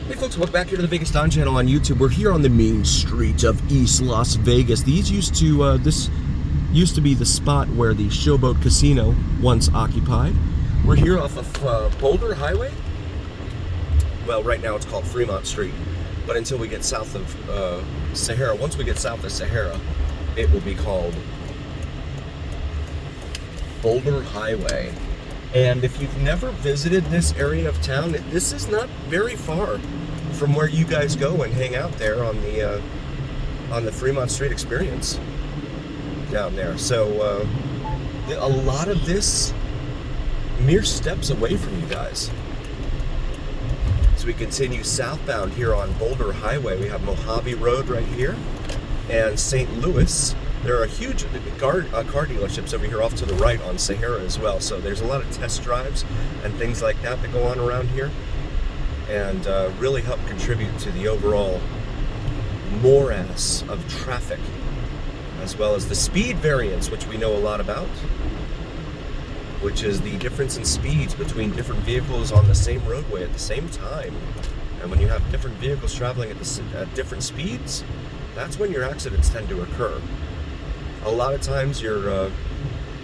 Hey folks, welcome back here to the Vegas Don channel on YouTube. We're here on the main street of East Las Vegas. This used to be the spot where the Showboat Casino once occupied. We're here off of Boulder Highway. Well, right now it's called Fremont Street, but until we get south of Sahara, once we get south of Sahara, it will be called Boulder Highway. And if you've never visited this area of town, this is not very far from where you guys go and hang out there on the Fremont Street Experience down there. So a lot of this mere steps away from you guys. So we continue southbound here on Boulder Highway. We have Mojave Road right here and St. Louis. There are huge car dealerships over here off to the right on Sahara as well. So there's a lot of test drives and things like that go on around here, and really help contribute to the overall morass of traffic, as well as the speed variance, which we know a lot about, which is the difference in speeds between different vehicles on the same roadway at the same time. And when you have different vehicles traveling at different speeds, that's when your accidents tend to occur. A lot of times your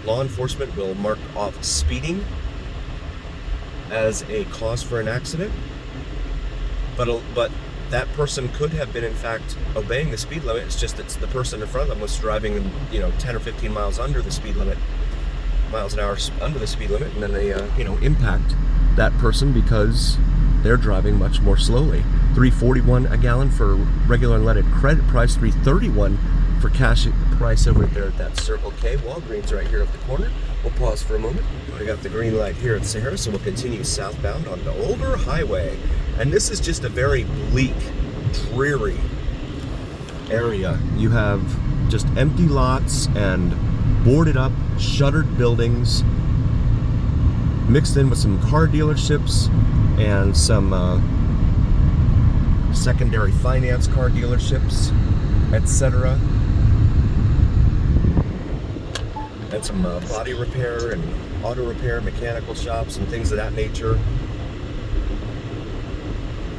law enforcement will mark off speeding as a cause for an accident, but that person could have been in fact obeying the speed limit. It's just that the person in front of them was driving 10 or 15 miles under the speed limit, miles an hour under the speed limit, and then they impact that person because they're driving much more slowly. $3.41 a gallon for regular unleaded credit price, $3.31 for cash price over there at that Circle K. Walgreens right here at the corner. We'll pause for a moment. We got the green light here at Sahara, so we'll continue southbound on the Boulder Highway. And this is just a very bleak, dreary area. You have just empty lots and boarded up, shuttered buildings, mixed in with some car dealerships and some secondary finance car dealerships, etc. And some body repair and auto repair, mechanical shops and things of that nature.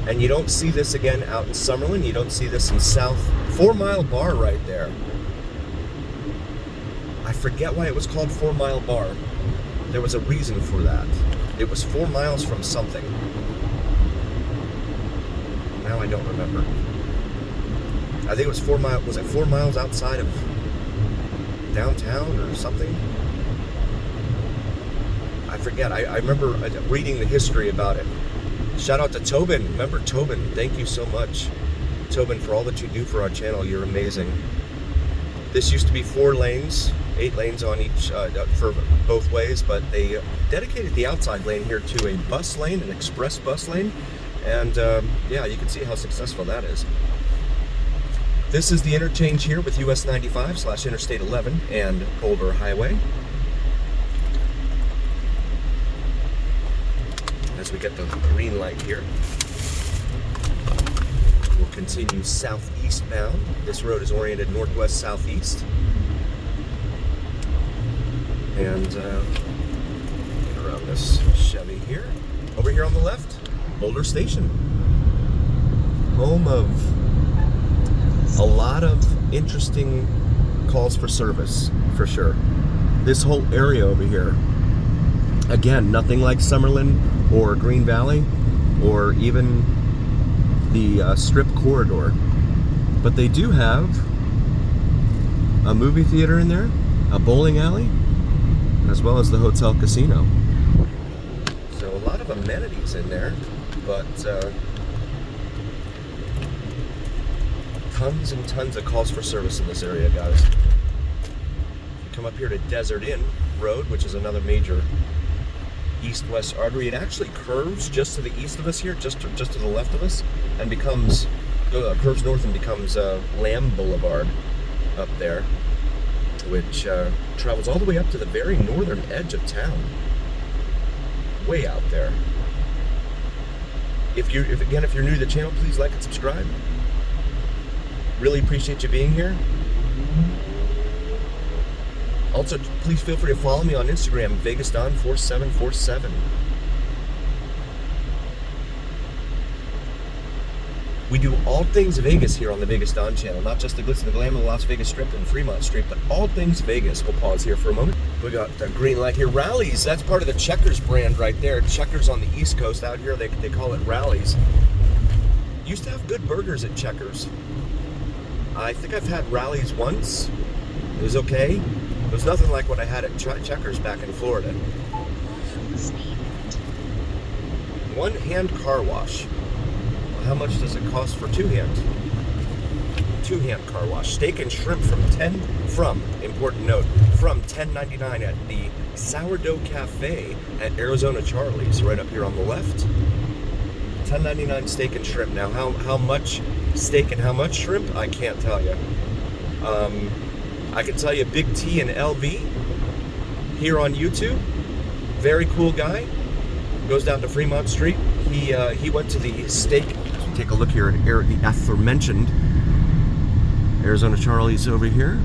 And you don't see this again out in Summerlin. You don't see this in South. 4 Mile Bar right there. I forget why it was called 4 Mile Bar. There was a reason for that. It was 4 miles from something. Now I don't remember. I think it was 4 miles. Was it 4 miles outside of downtown or something? I forget. I remember reading the history about it. Shout out to Tobin. Remember Tobin? Thank you so much, Tobin, for all that you do for our channel. You're amazing. This used to be 4 lanes, 8 lanes on each for both ways, but they dedicated the outside lane here to a bus lane, an express bus lane, and yeah, you can see how successful that is. This is the interchange here with US 95/Interstate 11 and Boulder Highway. As we get the green light here, we'll continue southeast bound. This road is oriented northwest southeast. And get around this Chevy here. Over here on the left, Boulder Station. Home of a lot of interesting calls for service, for sure. This whole area over here, again, nothing like Summerlin or Green Valley or even the Strip Corridor, but they do have a movie theater in there, a bowling alley, as well as the hotel casino. So a lot of amenities in there, but tons and tons of calls for service in this area, guys. You come up here to Desert Inn Road, which is another major east-west artery. It actually curves just to the east of us here, just to the left of us, and curves north and becomes Lamb Boulevard up there, which travels all the way up to the very northern edge of town, way out there. If you're new to the channel, please like and subscribe. Really appreciate you being here. Also, please feel free to follow me on Instagram, VegasDon4747. We do all things Vegas here on the Vegas Don channel, not just the glitz and the glam of the Las Vegas Strip and Fremont Street, but all things Vegas. We'll pause here for a moment. We got the green light here. Rallies, that's part of the Checkers brand right there. Checkers on the East Coast. Out here, they call it Rallies. Used to have good burgers at Checkers. I think I've had Rallies once. It was okay. It was nothing like what I had at Checkers back in Florida. One hand car wash. Well, how much does it cost for two hand? Two hand car wash. Steak and shrimp from important note, from $10.99 at the Sourdough Cafe at Arizona Charlie's, right up here on the left. $10.99 steak and shrimp. Now, how much steak and how much shrimp? I can't tell you. I can tell you Big T and LV here on YouTube. Very cool guy. Goes down to Fremont Street. He went to the steak. Take a look here at the aforementioned Arizona Charlie's over here.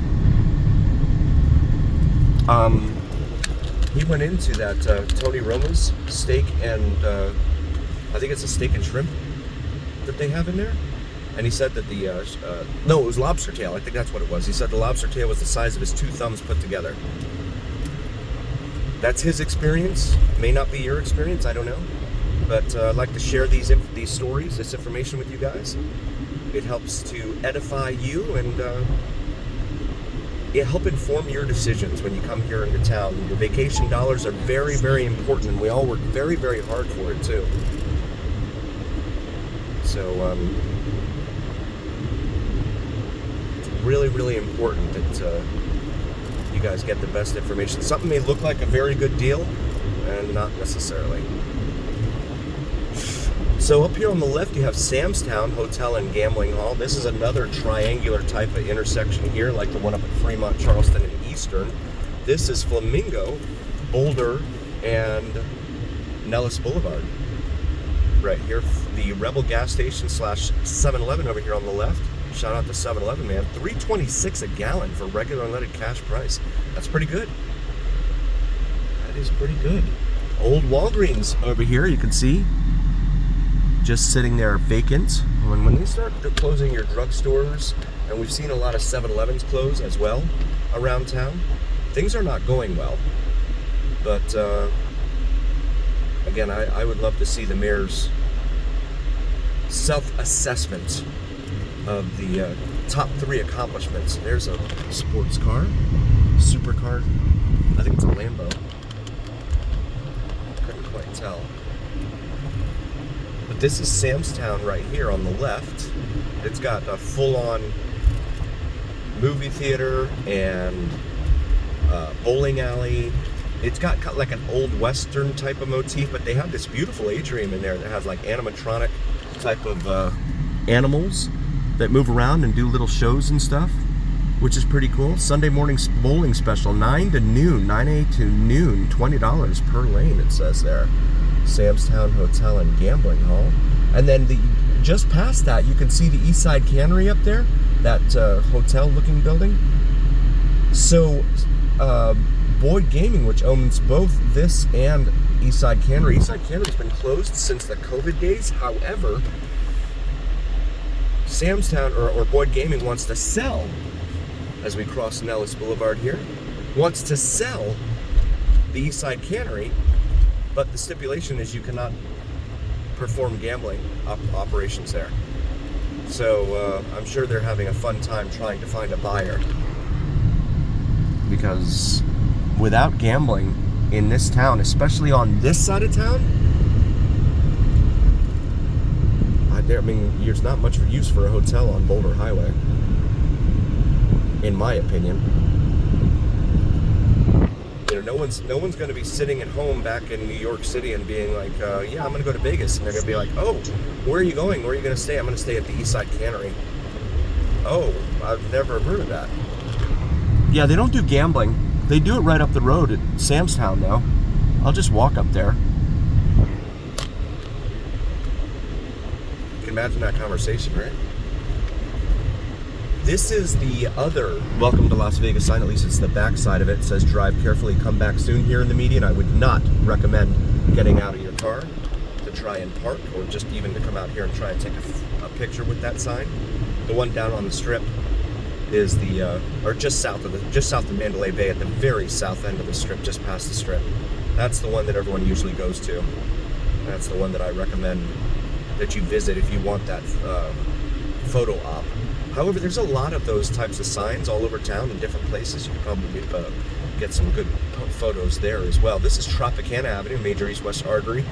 He went into that Tony Roma's steak and I think it's a steak and shrimp that they have in there. And he said that no, it was lobster tail. I think that's what it was. He said the lobster tail was the size of his two thumbs put together. That's his experience. May not be your experience. I don't know. But I'd like to share these stories, this information with you guys. It helps to edify you and it help inform your decisions when you come here into town. Your vacation dollars are very, very important, and we all work very, very hard for it too. So it's really, really important that you guys get the best information. Something may look like a very good deal, and not necessarily. So up here on the left, you have Sam's Town Hotel and Gambling Hall. This is another triangular type of intersection here, like the one up at Fremont, Charleston, and Eastern. This is Flamingo, Boulder, and Nellis Boulevard. Right here, the Rebel gas station / 7-Eleven over here on the left. Shout out to 7-Eleven, man. $3.26 a gallon for regular unleaded cash price. That's pretty good. That is pretty good. Old Walgreens over here, you can see. Just sitting there vacant. When they start closing your drugstores, and we've seen a lot of 7-Elevens close as well around town, things are not going well. But again, I would love to see the mayor's self-assessment of the top 3 accomplishments. There's a sports car, supercar. I think it's a Lambo. Couldn't quite tell. But this is Sam's Town right here on the left. It's got a full-on movie theater and bowling alley. It's got like an old Western type of motif, but they have this beautiful atrium in there that has like animatronic type of animals that move around and do little shows and stuff, which is pretty cool. Sunday morning bowling special, 9 to noon, 9 a to noon, $20 per lane, it says there. Sam's Town Hotel and Gambling Hall. And then just past that, you can see the Eastside Cannery up there, that hotel-looking building. So, Boyd Gaming, which owns both this and Eastside Cannery. Eastside Cannery's been closed since the COVID days. However, Sam's Town, or Boyd Gaming, wants to sell, as we cross Nellis Boulevard here, wants to sell the Eastside Cannery, but the stipulation is you cannot perform gambling operations there. So I'm sure they're having a fun time trying to find a buyer, because without gambling in this town, especially on this side of town, I mean, there's not much use for a hotel on Boulder Highway, in my opinion. You know, no one's going to be sitting at home back in New York City and being like, yeah, I'm going to go to Vegas. And they're going to be like, oh, where are you going? Where are you going to stay? I'm going to stay at the Eastside Cannery. Oh, I've never heard of that. Yeah, they don't do gambling. They do it right up the road at Sam's Town, though. I'll just walk up there. You can imagine that conversation, right? This is the other Welcome to Las Vegas sign. At least it's the back side of it. It says drive carefully, come back soon here in the median. I would not recommend getting out of your car to to try and park, or just even to come out here and try and take a picture with that sign. The one down on the Strip is or just south of Mandalay Bay, at the very south end of the Strip, just past the Strip. That's the one that everyone usually goes to. That's the one that I recommend that you visit if you want that photo op. However, there's a lot of those types of signs all over town in different places. You can probably get some good photos there as well. This is Tropicana Avenue, major east-west artery,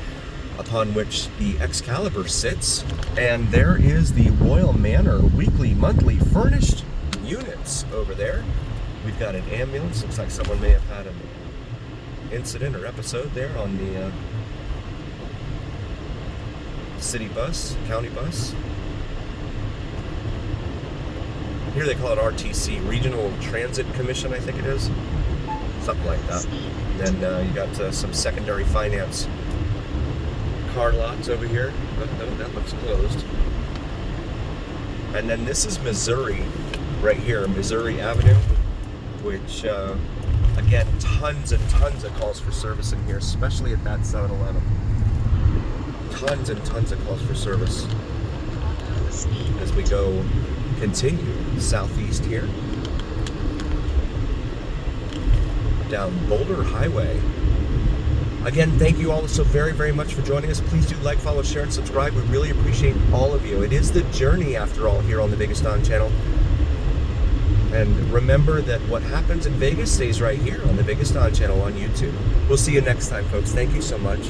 upon which the Excalibur sits. And there is the Royal Manor weekly, monthly furnished units over there. We've got an ambulance. Looks like someone may have had an incident or episode there on the city bus, county bus. Here they call it RTC, Regional Transit Commission, I think it is. Something like that. And then you got some secondary finance car lots over here. No, that looks closed. And then this is Missouri, right here, Missouri Avenue, which, again, tons and tons of calls for service in here, especially at that 7-Eleven. Tons and tons of calls for service as we continue southeast here down Boulder Highway. Again, thank you all so very, very much for joining us. Please do like, follow, share, and subscribe. We really appreciate all of you. It is the journey, after all, here on the Vegas Don channel. And remember that what happens in Vegas stays right here on the Vegas Don channel on YouTube. We'll see you next time, folks. Thank you so much.